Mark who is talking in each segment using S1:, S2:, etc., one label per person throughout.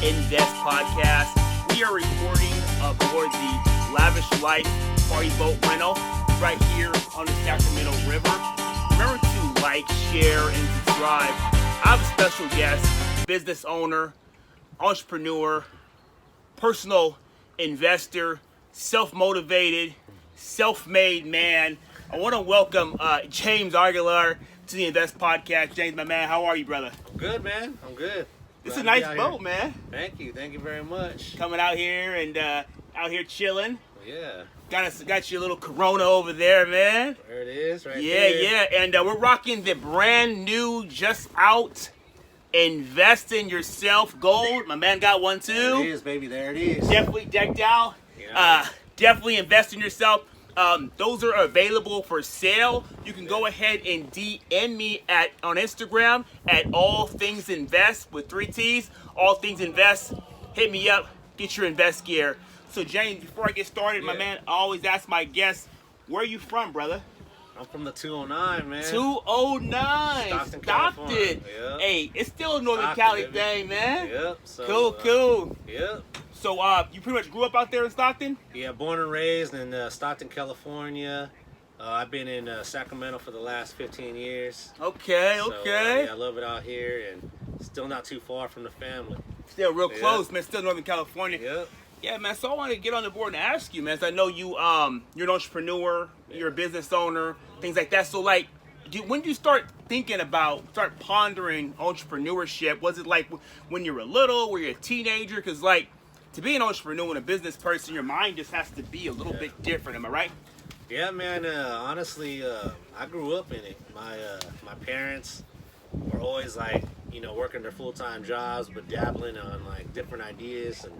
S1: Invest podcast. We are recording aboard the Lavish Life Party boat rental right here on the Sacramento River. Remember to like, share, and subscribe. I have a special guest, business owner, entrepreneur, personal investor, self-motivated, self-made man. I want to welcome Jame Aguilar to the Invest podcast. James, my man, how are you, brother?
S2: I'm good, man. I'm good.
S1: It's a nice boat, man.
S2: Thank you. Thank you very much.
S1: Coming out here and out here chilling.
S2: Yeah.
S1: Got your little Corona over there, man.
S2: There it is, right
S1: Yeah,
S2: there.
S1: yeah. And we're rocking the brand new, just out, Invest in Yourself Gold. My man got one too.
S2: There it is, baby. There it is.
S1: Definitely decked out.
S2: Yeah.
S1: Definitely invest in yourself. Those are available for sale. You can go ahead and DM me on Instagram at All Things Invest with 3 T's. All Things Invest. Hit me up. Get your invest gear. So James, before I get started, my man, I always ask my guests, where are you from, brother?
S2: I'm from the 209, man.
S1: 209.
S2: Stockton, California. Yep.
S1: Hey, it's still a Northern
S2: Stockton,
S1: Cali
S2: baby.
S1: thing, man.
S2: Yep. So,
S1: Cool.
S2: Yep.
S1: So you pretty much grew up out there in Stockton?
S2: Yeah, born and raised in Stockton, California. I've been in Sacramento for the last 15 years.
S1: Okay.
S2: Yeah, I love it out here and still not too far from the family.
S1: Still real close, man. Still Northern California.
S2: Yep.
S1: Yeah, man. So I want to get on the board and ask you, man. So I know you, you're an entrepreneur, you're a business owner, things like that. So like, when did you start pondering entrepreneurship? Was it like when you were little? Were you a teenager? Because like, to be an entrepreneur and a business person, your mind just has to be a little bit different. Am I right?
S2: Yeah, man. Honestly, I grew up in it. My parents were always like, working their full-time jobs, but dabbling on like different ideas and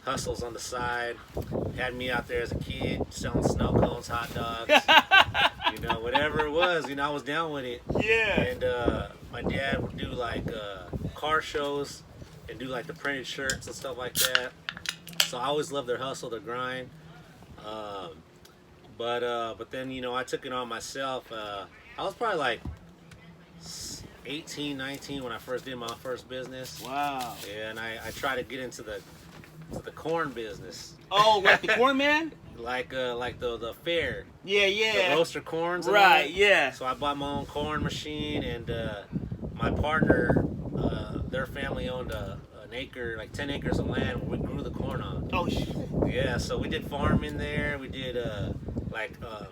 S2: hustles on the side. Had me out there as a kid selling snow cones, hot dogs, whatever it was. I was down with it.
S1: Yeah.
S2: And my dad would do like car shows and do like the printed shirts and stuff like that. So I always loved their hustle, their grind. But then I took it on myself. I was probably like 18, 19 when I first did my first business.
S1: Wow.
S2: Yeah, and I tried to get into the corn business.
S1: Oh, like the corn man?
S2: like the fair.
S1: Yeah.
S2: The roaster corns. And
S1: right.
S2: all.
S1: Yeah.
S2: So I bought my own corn machine, and my partner, their family owned an acre, like 10 acres of land where we grew the corn on.
S1: Oh shit.
S2: Yeah, so we did farming there. We did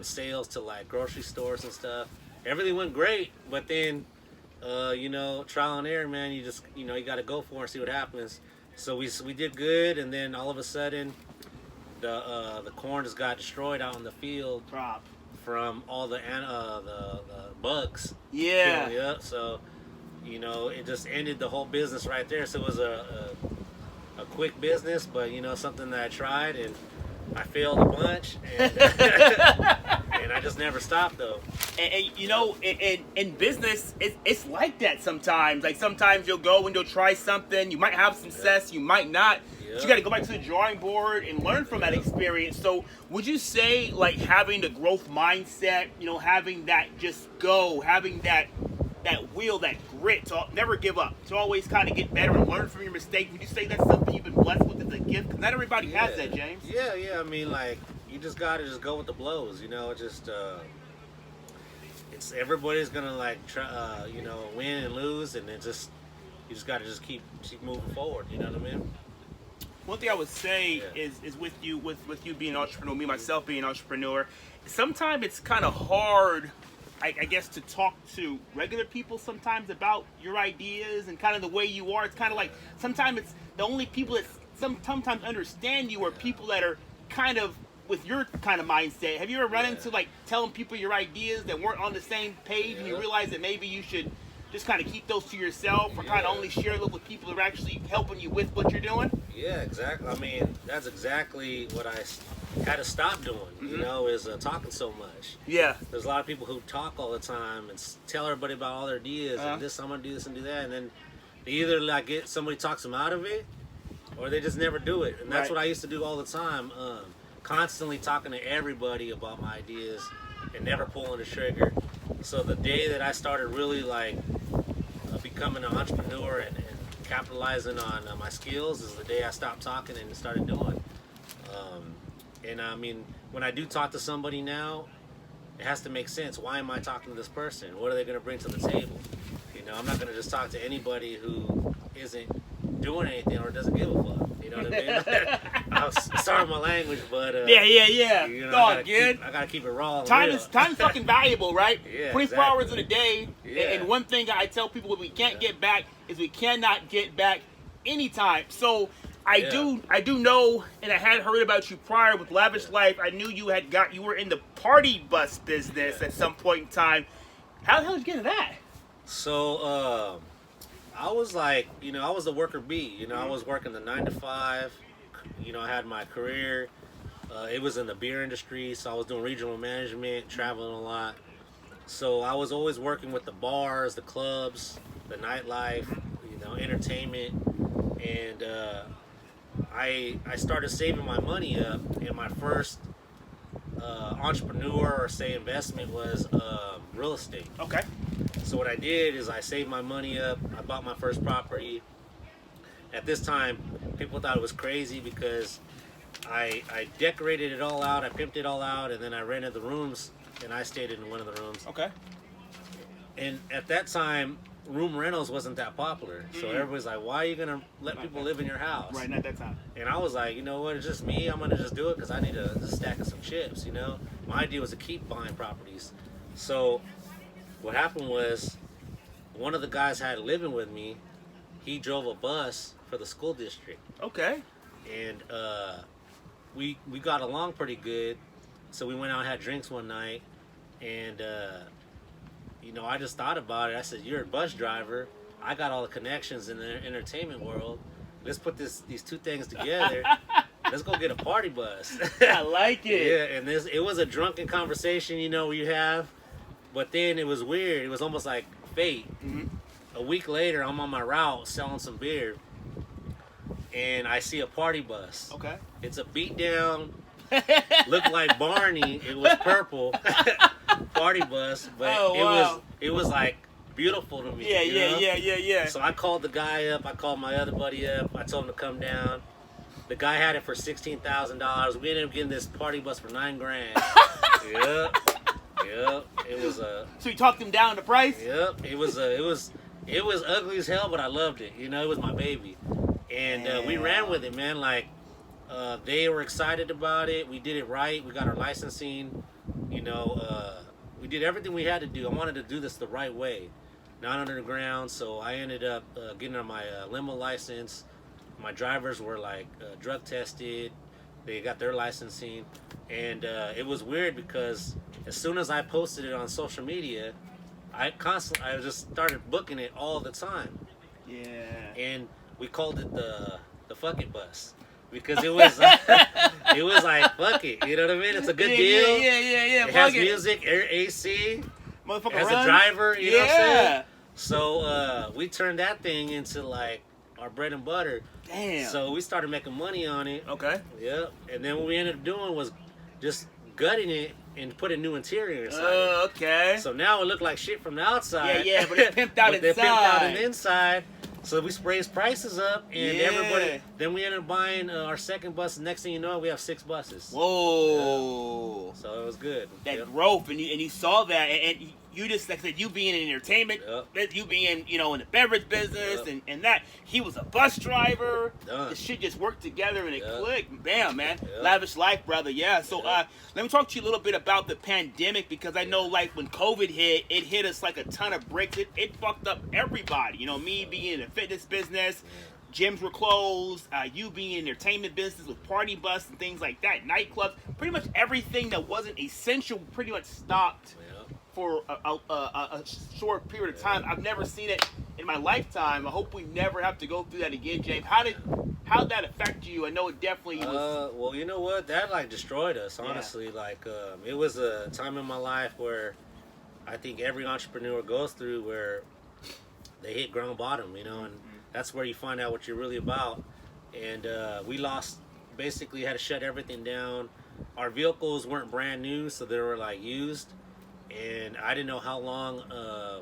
S2: sales to like grocery stores and stuff. Everything went great, but then trial and error, man. You just you got to go for it and see what happens. So we did good, and then all of a sudden, the corn just got destroyed out in the field from all the bugs.
S1: Yeah.
S2: Yeah. So it just ended the whole business right there. So it was a quick business, but something that I tried, and I failed a bunch, and, and I just never stopped though.
S1: And in business, it's like that sometimes. Like sometimes you'll go and you'll try something. You might have success, you might not. But you got to go back to the drawing board and learn from that experience. So would you say like having the growth mindset, having that just go, having that will, that grit to never give up, to always kind of get better and learn from your mistakes. Would you say that's something you've been blessed with as a gift? Because not everybody has that, James.
S2: Yeah. I mean, like, you just got to just go with the blows, it's everybody's going to like try, win and lose, and you just got to just keep moving forward. You know what I mean?
S1: One thing I would say is with you being an entrepreneur, me myself being an entrepreneur, sometimes it's kind of hard, I guess, to talk to regular people sometimes about your ideas and kind of the way you are. It's kind of like sometimes it's the only people that sometimes understand you are people that are kind of with your kind of mindset. Have you ever run into like telling people your ideas that weren't on the same page and you realize that maybe you should just kind of keep those to yourself or kind of only share them with people that are actually helping you with what you're doing?
S2: Yeah, exactly. I mean, that's exactly what I had to stop doing, is talking so much.
S1: Yeah.
S2: There's a lot of people who talk all the time and tell everybody about all their ideas and this, I'm going to do this and do that. And then they either like somebody talks them out of it or they just never do it. And that's what I used to do all the time. Constantly talking to everybody about my ideas and never pulling the trigger. So the day that I started really like becoming an entrepreneur and capitalizing on my skills is the day I stopped talking and started doing. And I mean, when I do talk to somebody now, it has to make sense. Why am I talking to this person? What are they going to bring to the table? You know, I'm not going to just talk to anybody who isn't doing anything or doesn't give a fuck. You know what I mean? I'm sorry my language, but
S1: yeah.
S2: You know,
S1: Dog, good.
S2: I gotta keep it raw. And
S1: Time
S2: real.
S1: is fucking valuable, right?
S2: Yeah,
S1: 24
S2: exactly.
S1: hours in a day.
S2: Yeah.
S1: And one thing I tell people we can't get back is we cannot get back anytime. So I do know, and I had heard about you prior with Lavish Life. I knew you were in the party bus business at some point in time. How the hell did you get into that?
S2: So I was like, you know, I was the worker bee. You know, I was working the 9 to 5. You know, I had my career. It was in the beer industry, so I was doing regional management, traveling a lot. So I was always working with the bars, the clubs, the nightlife, you know, entertainment, and I started saving my money up. And my first entrepreneur or say investment was real estate.
S1: Okay.
S2: So what I did is I saved my money up. I bought my first property. At this time, people thought it was crazy because I decorated it all out, I pimped it all out, and then I rented the rooms, and I stayed in one of the rooms.
S1: Okay.
S2: And at that time, room rentals wasn't that popular. So everybody's like, why are you going to let people live in your house?
S1: Right, not that time.
S2: And I was like, you know what, it's just me. I'm going to just do it because I need a stack of some chips, you know? My idea was to keep buying properties. So what happened was one of the guys I had living with me, he drove a bus for the school district.
S1: Okay.
S2: And we got along pretty good. So we went out and had drinks one night. And, you know, I just thought about it. I said, you're a bus driver. I got all the connections in the entertainment world. Let's put these two things together. Let's go get a party bus.
S1: I like it.
S2: Yeah, and it was a drunken conversation, you know, you have. But then it was weird. It was almost like fate.
S1: Mm-hmm.
S2: A week later, I'm on my route selling some beer. And I see a party bus.
S1: Okay.
S2: It's a beat down, looked like Barney. It was purple. Party bus, but it was like beautiful to me.
S1: Yeah.
S2: So I called the guy up. I called my other buddy up. I told him to come down. The guy had it for $16,000. We ended up getting this party bus for $9,000. Yep. It was a.
S1: So you talked him down the price?
S2: Yep. It was ugly as hell, but I loved it. You know, it was my baby, and we ran with it, man. Like they were excited about it. We did it right. We got our licensing. You know, we did everything we had to do. I wanted to do this the right way, not under the ground. So I ended up getting on my limo license. My drivers were like drug tested. They got their licensing, and it was weird because as soon as I posted it on social media, I just started booking it all the time.
S1: Yeah.
S2: And we called it the fuck it bus. Because it was it was like fuck it, you know what I mean? It's a good deal.
S1: Yeah.
S2: It has music, AC,
S1: Motherfucker
S2: it has
S1: runs.
S2: a driver, you know what I'm saying? So we turned that thing into like our bread and butter.
S1: Damn.
S2: So we started making money on it.
S1: Okay.
S2: Yep. And then what we ended up doing was just gutting it and putting new interior inside.
S1: Okay.
S2: So now it looked like shit from the outside.
S1: Yeah, but it's pimped out
S2: but
S1: inside.
S2: They're pimped out on the inside. So we raised prices up, and everybody. Then we ended up buying our second bus. Next thing you know, we have 6 buses.
S1: Whoa!
S2: Yeah. So it was good.
S1: That growth, and you saw that, and you just like I said, you being in entertainment, you being in the beverage business, and that he was a bus driver. The shit just worked together and it clicked. Bam, man. Lavish life, brother. Yeah. So let me talk to you a little bit about the pandemic because I know like when COVID hit, it hit us like a ton of bricks. It fucked up everybody. You know, me being in the fitness business. Gyms were closed, you being in the entertainment business with party bus and things like that, nightclubs, pretty much everything that wasn't essential pretty much stopped for a short period of time. I've never seen it in my lifetime. I hope we never have to go through that again, James. How'd that affect you? I know it definitely was.
S2: Well, you know what? That like destroyed us, honestly. Yeah. Like it was a time in my life where I think every entrepreneur goes through where they hit ground bottom, you know, and that's where you find out what you're really about. And we basically had to shut everything down. Our vehicles weren't brand new, so they were like used. And I didn't know how long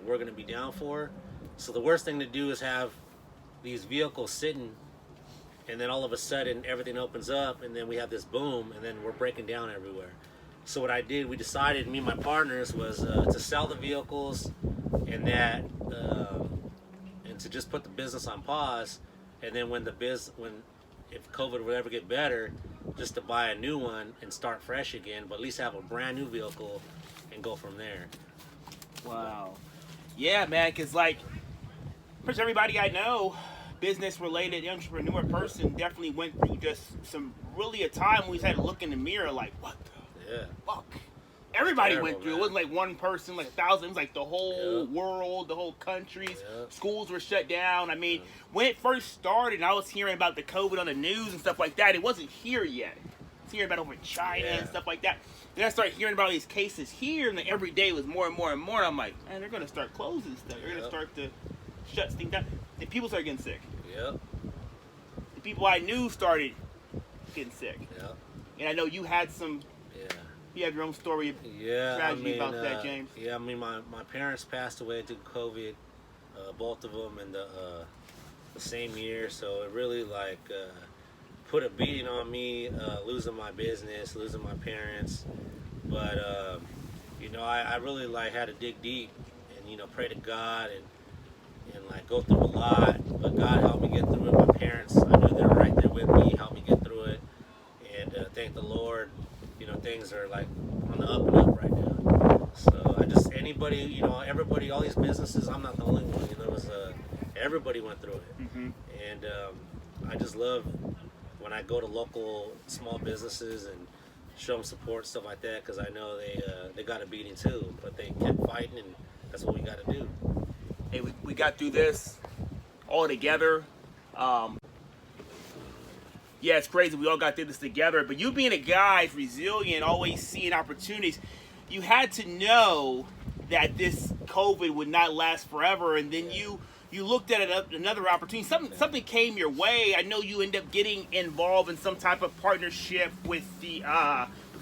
S2: we're going to be down for. So the worst thing to do is have these vehicles sitting, and then all of a sudden everything opens up, and then we have this boom, and then we're breaking down everywhere. So what I did, we decided, me and my partners, was to sell the vehicles, and and to just put the business on pause, and then when if COVID would ever get better, just to buy a new one and start fresh again, but at least have a brand new vehicle and go from there.
S1: Wow. Yeah, man, because like, pretty much everybody I know, business related, entrepreneur person, definitely went through just really a time when we had to look in the mirror like, what the fuck? Everybody
S2: Terrible,
S1: went through.
S2: man.
S1: It wasn't like one person, like 1,000. It was like the whole world, the whole countries. Schools were shut down. I mean, when it first started, I was hearing about the COVID on the news and stuff like that. It wasn't here yet. I was hearing about over in China and stuff like that. Then I started hearing about these cases here, and then every day was more and more and more. I'm like, man, they're gonna start closing stuff. They're gonna start to shut things down. And people started getting sick.
S2: Yep.
S1: The people I knew started getting sick.
S2: Yep.
S1: And I know you had some.
S2: Yeah.
S1: You have your own story. Tragedy about that, James.
S2: Yeah, I mean, my parents passed away due to COVID, both of them in the same year. So it really put a beating on me, losing my business, losing my parents. But I really had to dig deep and pray to God and go through a lot. But God helped me get through it. My parents, I knew they were right there with me, helped me get through it, and thank the Lord. Things are on the up and up right now. So anybody, everybody, all these businesses, I'm not the only one. It was everybody went through it.
S1: Mm-hmm.
S2: And I just love when I go to local small businesses and show them support, stuff like that, because I know they got a beating too, but they kept fighting, and that's what we got to do.
S1: Hey, we got through this all together. Yeah, it's crazy. We all got through this together. But you being a guy resilient, always seeing opportunities, you had to know that this COVID would not last forever. And then you looked at another opportunity. Something came your way. I know you ended up getting involved in some type of partnership with the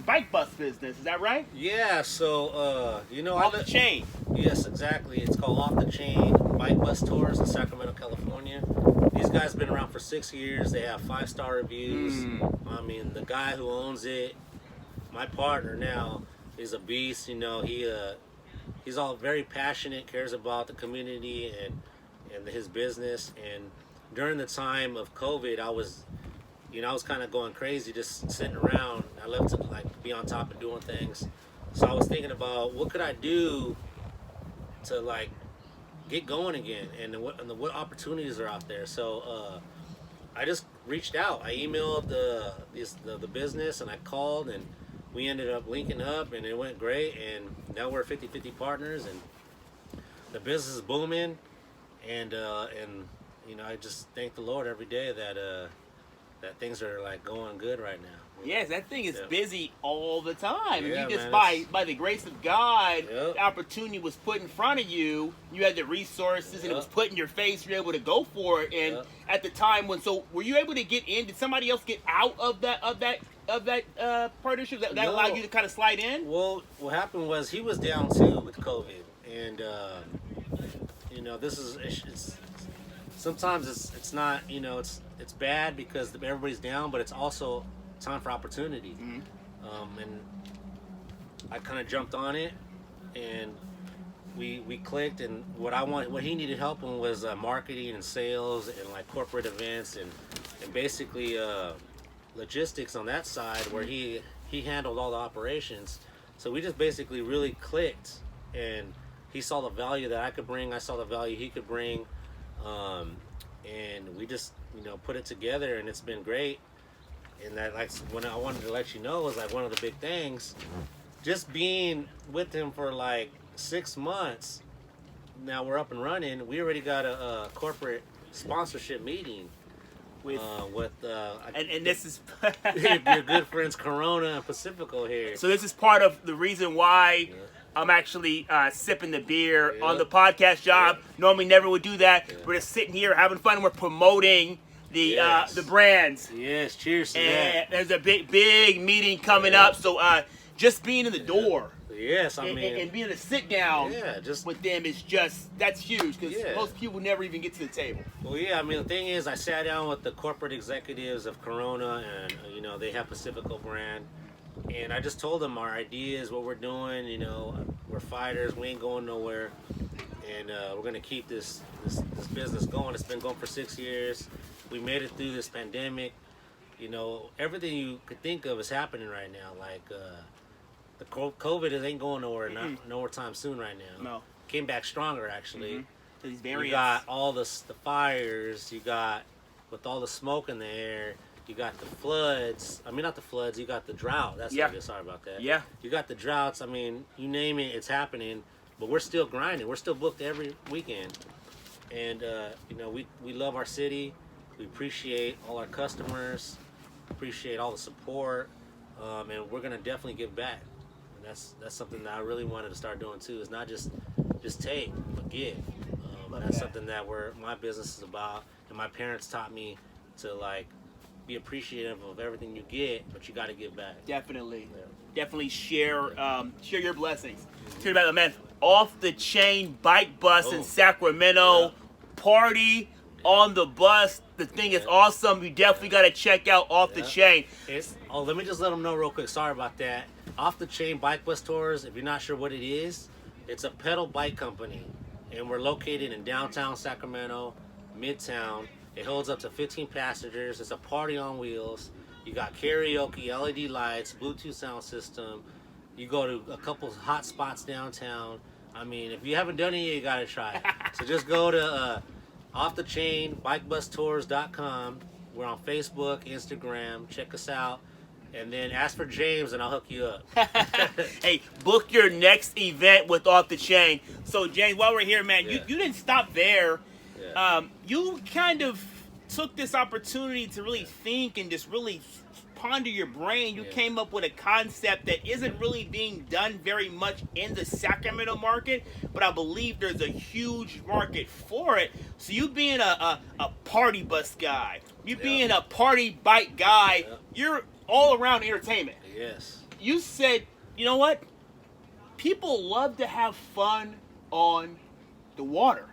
S1: bike bus business. Is that right?
S2: Yeah. So
S1: Off the chain.
S2: Yes, exactly. It's called Off the Chain Bike Bus Tours in Sacramento, California. These guys have been around for 6 years. They have 5-star reviews. I mean, the guy who owns it, my partner now, is a beast. He's all very passionate, cares about the community and his business. And during the time of COVID, I was kind of going crazy, just sitting around. I love to be on top of doing things. So I was thinking about what could I do to get going again, and what opportunities are out there. So I just reached out. I emailed the business, and I called, and we ended up linking up, and it went great. And now we're 50-50 partners, and the business is booming. And I just thank the Lord every day that things are going good right now.
S1: Yes, that thing is busy all the time.
S2: Yeah,
S1: You just
S2: man,
S1: by the grace of God, the opportunity was put in front of you. You had the resources, and it was put in your face. You're able to go for it. And at the time were you able to get in? Did somebody else get out of that partnership that allowed you to kind of slide in?
S2: Well, what happened was he was down too with COVID, and this is sometimes it's not it's bad because everybody's down, but it's also time for opportunity. And I kind of jumped on it, and we clicked. And what he needed help in was marketing and sales and corporate events and basically logistics on that side, where he handled all the operations. So we just basically really clicked, and he saw the value that I could bring, I saw the value he could bring, and we just put it together, and it's been great. And that when I wanted to let you know was one of the big things, just being with him for 6 months. Now we're up and running. We already got a corporate sponsorship meeting with
S1: and this is
S2: your good friends Corona and Pacifico here.
S1: So this is part of the reason why I'm actually sipping the beer on the podcast job. Normally never would do that. We're just sitting here having fun. We're promoting the brands.
S2: Yes, cheers to
S1: and
S2: that.
S1: there's a big meeting coming up. So just being in the door.
S2: Yes, I
S1: and,
S2: mean,
S1: and being a sit down
S2: just
S1: with them is that's huge because most people never even get to the table.
S2: Well, yeah, I mean, the thing is, I sat down with the corporate executives of Corona, and they have Pacifico brand, and I just told them our ideas, what we're doing. We're fighters, we ain't going nowhere, and we're gonna keep this business going. It's been going for 6 years. We made it through this pandemic. Everything you could think of is happening right now. Like the COVID ain't going nowhere, nowhere time soon right now.
S1: No.
S2: Came back stronger actually.
S1: These variants.
S2: You got all the fires. You got with all the smoke in the air. You got the floods. I mean, not the floods. You got the drought. That's what it is. Sorry about that.
S1: Yeah.
S2: You got the droughts. I mean, you name it, it's happening. But we're still grinding. We're still booked every weekend. And we love our city. We appreciate all our customers. Appreciate all the support. And we're gonna definitely give back. And that's something that I really wanted to start doing too. Is not just take, but give. That's something that my business is about, and my parents taught me to be appreciative of everything you get, but you got to give back.
S1: Definitely, definitely share your blessings. Hear about the man off the chain bike bus in Sacramento, party on the bus. The thing is awesome. You definitely got to check out Off the Chain.
S2: Let me just let them know real quick. Sorry about that. Off the Chain Bike Bus Tours. If you're not sure what it is, it's a pedal bike company. And we're located in downtown Sacramento, Midtown. It holds up to 15 passengers. It's a party on wheels. You got karaoke, LED lights, Bluetooth sound system. You go to a couple hot spots downtown. I mean, if you haven't done it yet, you got to try it. So just go to offthechainbikebustours.com. We're on Facebook, Instagram. Check us out. And then ask for James, and I'll hook you up.
S1: Hey, book your next event with Off the Chain. So, James, while we're here, man, you didn't stop there.
S2: Yeah.
S1: You kind of took this opportunity to really think and just really ponder your brain. You came up with a concept that isn't really being done very much in the Sacramento market, but I believe there's a huge market for it. So you being a party bus guy, you being a party bike guy, you're all around entertainment.
S2: Yes.
S1: You said, you know what? People love to have fun on the water.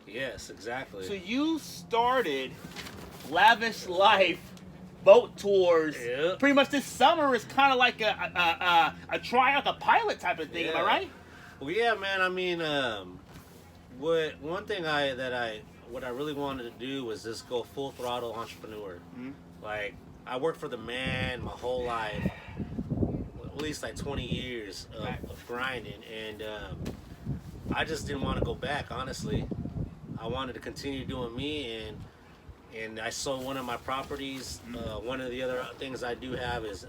S2: Yes, exactly.
S1: So you started Lavish Life boat tours.
S2: Yep.
S1: Pretty much this summer is kind of like a tryout, a pilot type of thing. Am I right?
S2: Well, yeah, man. I mean, one thing I really wanted to do was just go full throttle entrepreneur.
S1: Mm-hmm.
S2: Like, I worked for the man my whole life, at least 20 years of grinding, and I just didn't want to go back. Honestly, I wanted to continue doing me, and I sold one of my properties. One of the other things I do have is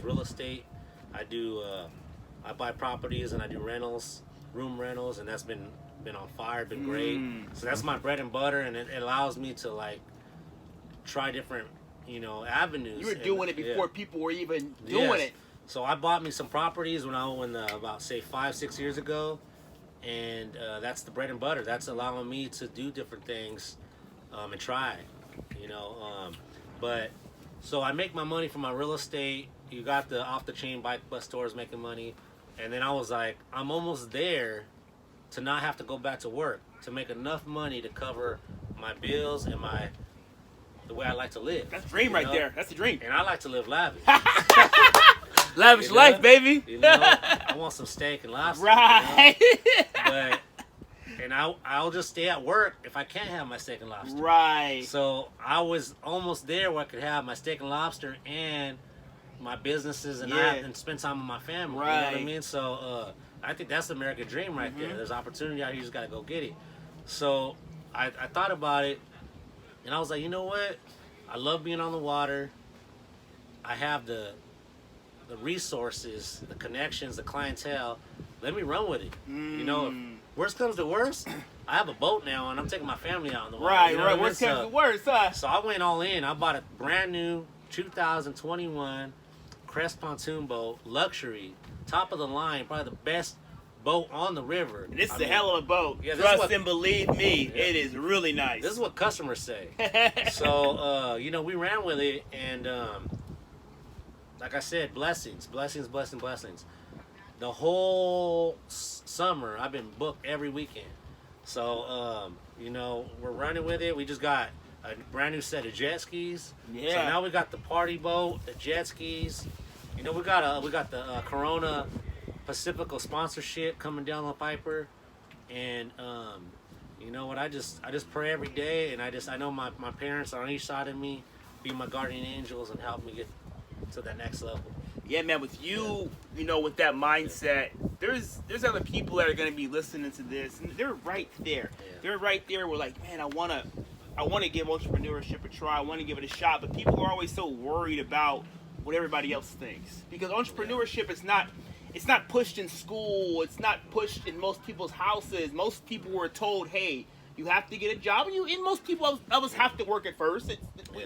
S2: real estate. I buy properties and I do rentals, room rentals, and that's been on fire, been great. So that's my bread and butter, and it allows me to try different avenues.
S1: You were doing it before people were even doing it.
S2: So I bought me some properties when about say 5-6 years ago, and that's the bread and butter. That's allowing me to do different things and try, But so I make my money from my real estate. You got the Off the Chain Bike Bus Tours making money, and then I was like, I'm almost there to not have to go back to work, to make enough money to cover my bills and the way I like to live.
S1: That's a dream right there. That's a dream.
S2: And I like to live lavish.
S1: Lavish life, baby.
S2: I want some steak and lobster.
S1: Right.
S2: And I'll just stay at work if I can't have my steak and lobster.
S1: Right.
S2: So I was almost there where I could have my steak and lobster and my businesses and spend time with my family.
S1: Right.
S2: You know what I mean? So I think that's the American dream right there. There's opportunity out here. You just got to go get it. So I thought about it, and I was like, you know what? I love being on the water. I have the resources, the connections, the clientele. Let me run with it. If worst comes to worst, I have a boat now, and I'm taking my family out on the water.
S1: Right. Worst comes to worst, huh?
S2: So I went all in. I bought a brand new 2021 Crest pontoon boat, luxury, top of the line, probably the best boat on the river.
S1: This is a hell of a boat.
S2: Yeah,
S1: Trust and believe me, it is really nice.
S2: This is what customers say. So, we ran with it, and like I said, blessings. The whole summer, I've been booked every weekend. So, we're running with it. We just got a brand new set of jet skis.
S1: Yeah.
S2: So now we got the party boat, the jet skis. We got the Corona Pacifico sponsorship coming down the piper, and you know what? I just pray every day, and I know my parents are on each side of me, be my guardian angels, and help me get to that next level.
S1: Yeah, man. With you, with that mindset, there's other people that are going to be listening to this, and they're right there.
S2: Yeah.
S1: They're right there. We're like, man, I want to give entrepreneurship a try. I want to give it a shot. But people are always so worried about what everybody else thinks, because entrepreneurship is not. It's not pushed in school. It's not pushed in most people's houses. Most people were told, hey, you have to get a job. And most people of us have to work at first.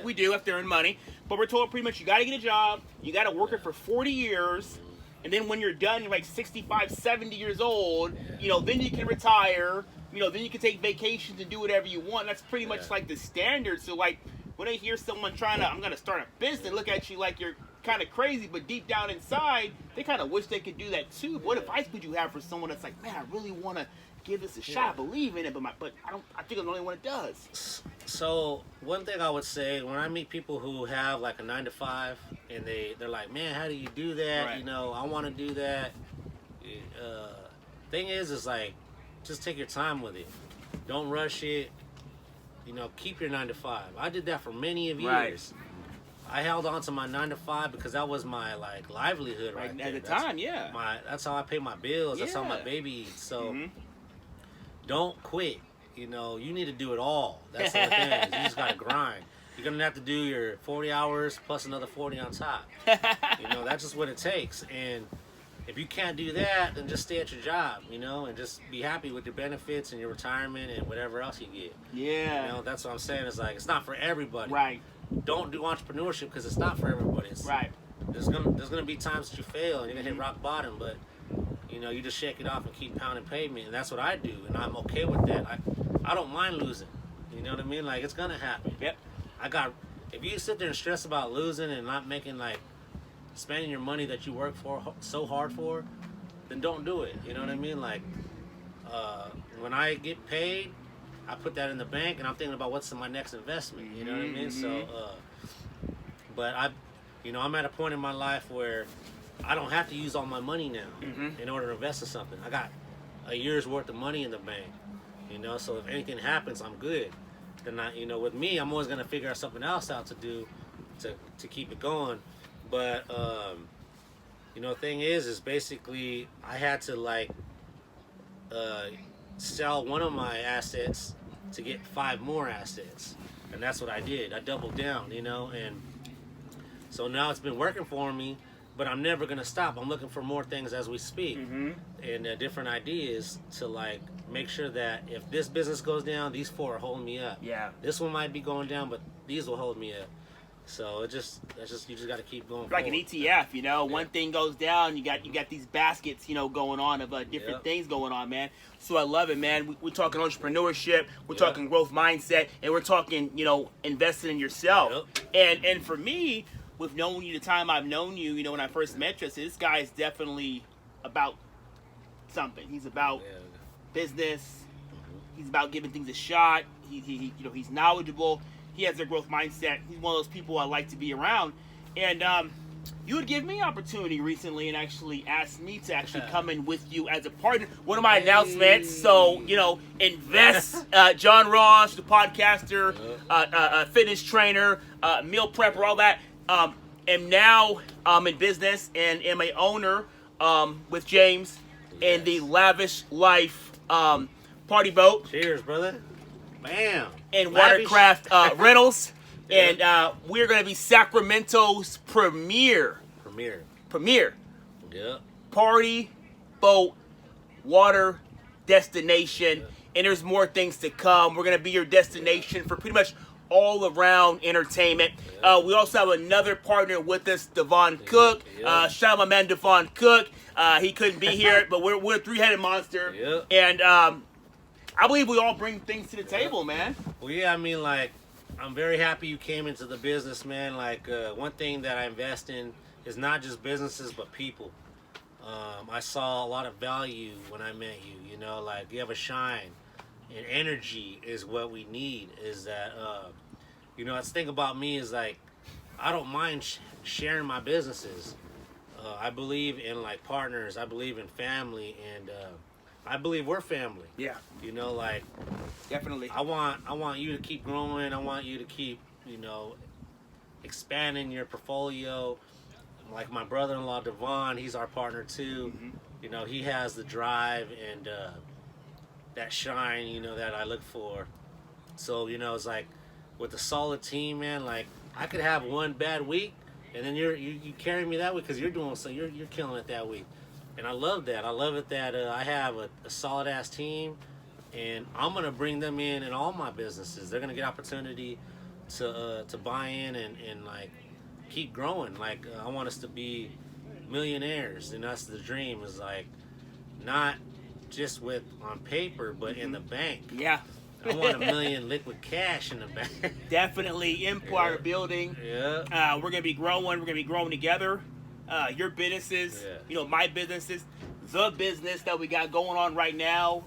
S1: We do have to earn money. But we're told pretty much you got to get a job. You got to work it for 40 years. And then when you're done, you're like 65, 70 years old. Then you can retire. Then you can take vacations and do whatever you want. That's pretty much like the standard. So like when I hear someone I'm going to start a business, look at you like you're kind of crazy, but deep down inside, they kind of wish they could do that too. What advice would you have for someone that's like, man, I really want to give this a shot, I believe in it, but I think I'm the only one that does.
S2: So one thing I would say, when I meet people who have like a 9-to-5 and they're like, man, how do you do that?
S1: Right.
S2: I want to do that. Thing is like, just take your time with it. Don't rush it. Keep your 9-to-5. I did that for many of years.
S1: Right.
S2: I held on to my 9-to-5 because that was my like livelihood right there.
S1: At the time, yeah.
S2: That's how I pay my bills. That's how my
S1: Yeah.
S2: baby eats. So don't quit. You need to do it all. That's the thing. You just gotta grind. You're gonna have to do your 40 hours plus another 40 on top. That's just what it takes. And if you can't do that, then just stay at your job. And just be happy with your benefits and your retirement and whatever else you get.
S1: Yeah.
S2: That's what I'm saying. It's like, it's not for everybody.
S1: Right.
S2: Don't do entrepreneurship because it's not for everybody.
S1: Right.
S2: There's gonna be times that you fail and you're gonna hit rock bottom, but you just shake it off and keep pounding pavement, and that's what I do, and I'm okay with that. I don't mind losing. You know what I mean? Like, it's gonna happen.
S1: Yep.
S2: If you sit there and stress about losing and not making, like, spending your money that you work for so hard for, then don't do it. You know what I mean? Like, when I get paid, I put that in the bank, and I'm thinking about what's in my next investment. You know what I mean? So, but I'm at a point in my life where I don't have to use all my money now in order to invest in something. I got a year's worth of money in the bank. So if anything happens, I'm good. Then with me, I'm always gonna figure out something else out to do to keep it going. But the thing is basically I had to like sell one of my assets to get 5 more assets, and that's what I did. I doubled down, and so now it's been working for me, but I'm never gonna stop. I'm looking for more things as we speak, and different ideas to like make sure that if this business goes down, these 4 are holding me up.
S1: Yeah.
S2: This one might be going down, but these will hold me up. So you just got to keep going.
S1: Like
S2: forward.
S1: an ETF, one thing goes down, you got these baskets, going on of different things going on, man. So I love it, man. We're talking entrepreneurship, we're talking growth mindset, and we're talking, investing in yourself. And for me, with knowing you the time I've known you, when I first met you, I said, this guy is definitely about something. He's about business. He's about giving things a shot. He's knowledgeable. He has a growth mindset. He's one of those people I like to be around. And you would give me opportunity recently and actually asked me to actually come in with you as a partner. One of my announcements. So, Invest, John Ross, the podcaster, fitness trainer, meal prepper, all that. Am now in business and am a owner with James and the Lavish Life Party Boat.
S2: Cheers, brother. Bam.
S1: And
S2: Lavish.
S1: Watercraft Rentals. And we're going to be Sacramento's premier party boat water destination. And there's more things to come. We're going to be your destination for pretty much all around entertainment. We also have another partner with us, Devon Cook. Shout out my man Devon Cook. He couldn't be here, but we're a 3-headed monster. And I believe we all bring things to the table, man.
S2: Well, yeah, I mean, like, I'm very happy you came into the business, man. Like, one thing that I invest in is not just businesses but people. I saw a lot of value when I met you. You know, like you have a shine, and energy is what we need. Is that you know, the thing about me is like I don't mind sharing my businesses. I believe in like partners. I believe in family, and I believe we're family.
S1: Yeah,
S2: You know, like
S1: definitely.
S2: I want you to keep growing. I want you to keep, you know, expanding your portfolio. Like my brother-in-law Devon, he's our partner too. You know, he has the drive and that shine, you know, that I look for. So, you know, it's like with a solid team, man. Like I could have one bad week, and then you carry me that week because you're doing so you're killing it that week, and I love that. I love it that I have a solid ass team, and I'm gonna bring them in all my businesses. They're gonna get opportunity to buy in and like keep growing. Like I want us to be millionaires, and that's the dream. Is like not just with on paper, but in the bank.
S1: Yeah.
S2: I want $1 million liquid cash in the bank.
S1: Definitely empire building.
S2: Yeah.
S1: We're gonna be growing. We're gonna be growing together. Your businesses, you know, my businesses, the business that we got going on right now.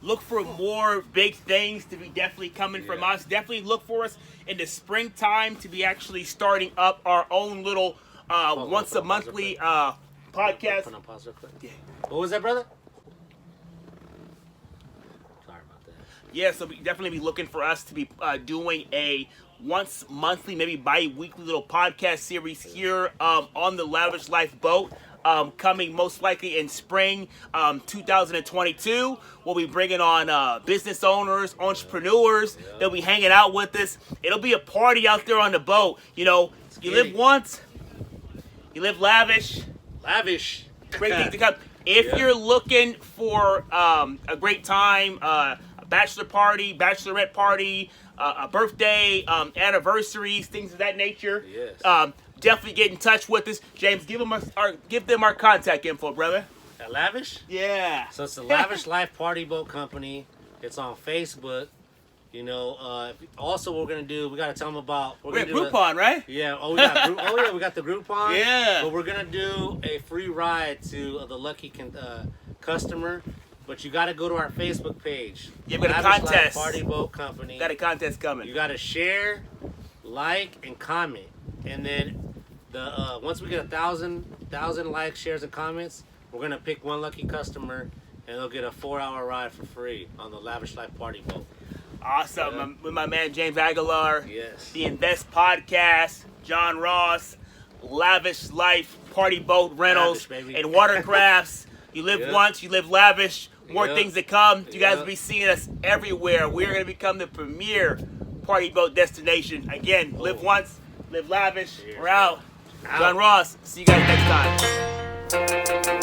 S1: Look for more big things to be definitely coming from us. Definitely look for us in the springtime to be actually starting up our own little once a monthly podcast.
S2: Pause real quick.
S1: Yeah.
S2: What was that, brother?
S1: Yeah, so we definitely be looking for us to be doing a once monthly, maybe bi-weekly little podcast series here on the Lavish Life boat. Coming most likely in spring 2022. We'll be bringing on business owners, entrepreneurs. They'll be hanging out with us. It'll be a party out there on the boat. You know, you live once, you live lavish.
S2: Lavish.
S1: Great things to come. If you're looking for a great time, bachelor party, bachelorette party, a birthday, anniversaries, things of that nature.
S2: Yes.
S1: Definitely get in touch with us. James, give them our contact info, brother.
S2: At Lavish?
S1: Yeah.
S2: So it's the Lavish Life Party Boat Company. It's on Facebook. You know, also what we're gonna do, we gotta tell them about.
S1: We're at Groupon, right?
S2: Yeah. Oh, we got we got the Groupon.
S1: Yeah.
S2: But we're gonna do a free ride to the lucky customer. But you got to go to our Facebook page.
S1: Yeah, we got a
S2: Lavish
S1: contest.
S2: Life Party Boat Company.
S1: Got a contest coming.
S2: You got to share, like, and comment, and then the once we get 1,000 likes, shares, and comments, we're gonna pick one lucky customer, and they'll get a 4-hour ride for free on the Lavish Life Party Boat.
S1: Awesome.
S2: Yeah.
S1: With my man James Aguilar.
S2: Yes.
S1: The Invest Podcast, John Ross, Lavish Life Party Boat Rentals,
S2: Lavish,
S1: and Watercrafts. You live once, you live lavish. More things to come. You guys will be seeing us everywhere. We're going to become the premier party boat destination. Again, live once, live lavish. We're out. John Ross. See you guys next time.